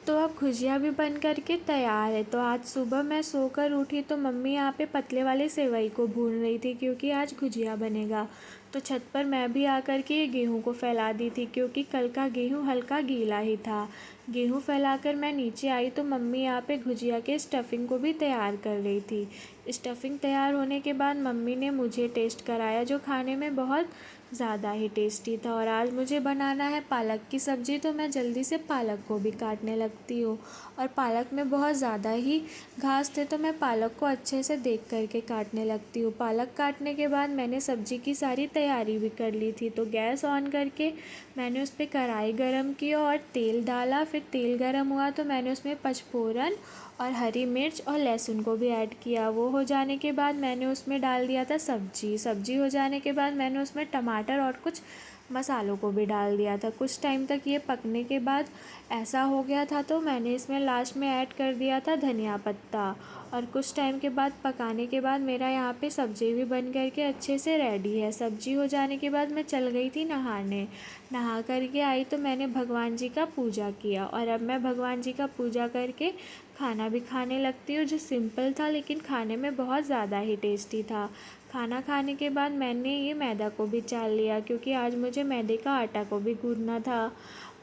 तो अब गुजिया भी बन कर के तैयार है। तो आज सुबह मैं सोकर उठी तो मम्मी यहाँ पे पतले वाले सेवई को भून रही थी क्योंकि आज गुजिया बनेगा। तो छत पर मैं भी आकर के ये गेहूँ को फैला दी थी क्योंकि कल का गेहूँ हल्का गीला ही था। गेहूँ फैलाकर मैं नीचे आई तो मम्मी यहाँ पे गुजिया के स्टफिंग को भी तैयार कर रही थी। स्टफिंग तैयार होने के बाद मम्मी ने मुझे टेस्ट कराया जो खाने में बहुत ज़्यादा ही टेस्टी था। और आज मुझे बनाना है पालक की सब्ज़ी, तो मैं जल्दी से पालक को भी काटने लगती हूँ। और पालक में बहुत ज़्यादा ही घास थे तो मैं पालक को अच्छे से देख कर के काटने लगती हूँ। पालक काटने के बाद मैंने सब्ज़ी की सारी तैयारी भी कर ली थी। तो गैस ऑन करके मैंने उस पर कढ़ाई गरम की और तेल डाला। फिर तेल गरम हुआ तो मैंने उसमें पचफोरन और हरी मिर्च और लहसुन को भी ऐड किया। वो हो जाने के बाद मैंने उसमें डाल दिया था सब्जी हो जाने के बाद मैंने उसमें टमाटर और कुछ मसालों को भी डाल दिया था। कुछ टाइम तक ये पकने के बाद ऐसा हो गया था तो मैंने इसमें लास्ट में ऐड कर दिया था धनिया पत्ता। और कुछ टाइम के बाद पकाने के बाद मेरा यहाँ पे सब्ज़ी भी बन कर के अच्छे से रेडी है। सब्ज़ी हो जाने के बाद मैं चल गई थी नहाने। नहा कर के आई तो मैंने भगवान जी का पूजा किया और अब मैं भगवान जी का पूजा करके खाना भी खाने लगती हूँ जो सिंपल था लेकिन खाने में बहुत ज़्यादा ही टेस्टी था। खाना खाने के बाद मैंने ये मैदा को भी चाल लिया क्योंकि आज मुझे मैदे का आटा को भी गूँथना था।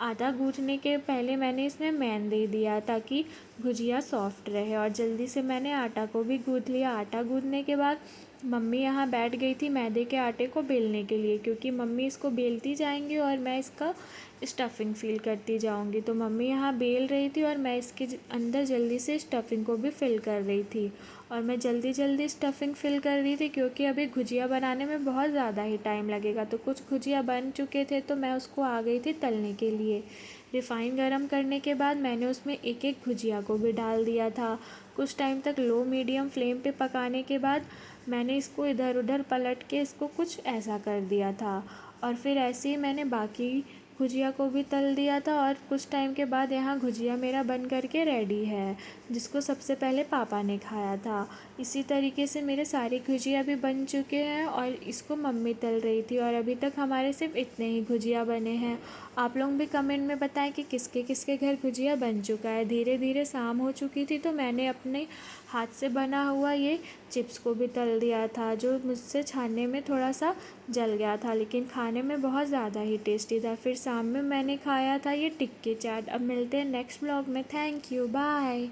आटा गूँथने के पहले मैंने इसमें मैन दे दिया ताकि गुजिया सॉफ्ट रहे और जल्दी से मैंने आटा को भी गूँथ लिया। आटा गूँथने के बाद मम्मी यहाँ बैठ गई थी मैदे के आटे को बेलने के लिए क्योंकि मम्मी इसको बेलती जाएंगी और मैं इसका स्टफिंग फिल करती जाऊंगी। तो मम्मी यहाँ बेल रही थी और मैं इसके अंदर जल्दी से स्टफिंग को भी फिल कर रही थी। और मैं जल्दी जल्दी स्टफिंग फिल कर रही थी क्योंकि अभी गुजिया बनाने में बहुत ज़्यादा ही टाइम लगेगा। तो कुछ गुजिया बन चुके थे तो मैं उसको आ गई थी तलने के लिए। रिफ़ाइन गरम करने के बाद मैंने उसमें एक एक गुजिया को भी डाल दिया था। कुछ टाइम तक लो मीडियम फ्लेम पे पकाने के बाद मैंने इसको इधर उधर पलट के इसको कुछ ऐसा कर दिया था। और फिर ऐसे ही मैंने बाकी गुजिया को भी तल दिया था। और कुछ टाइम के बाद यहाँ गुजिया मेरा बन कर के रेडी है जिसको सबसे पहले पापा ने खाया था। इसी तरीके से मेरे सारे गुजिया भी बन चुके हैं और इसको मम्मी तल रही थी और अभी तक हमारे सिर्फ इतने ही गुजिया बने हैं। आप लोग भी कमेंट में बताएं कि किसके किसके घर गुजिया बन चुका है। धीरे धीरे शाम हो चुकी थी तो मैंने अपने हाथ से बना हुआ ये चिप्स को भी तल दिया था जो मुझसे छानने में थोड़ा सा जल गया था लेकिन खाने में बहुत ज़्यादा ही टेस्टी था। फिर शाम में मैंने खाया था ये टिक्की चाट। अब मिलते हैं नेक्स्ट व्लॉग में। Thank you, bye.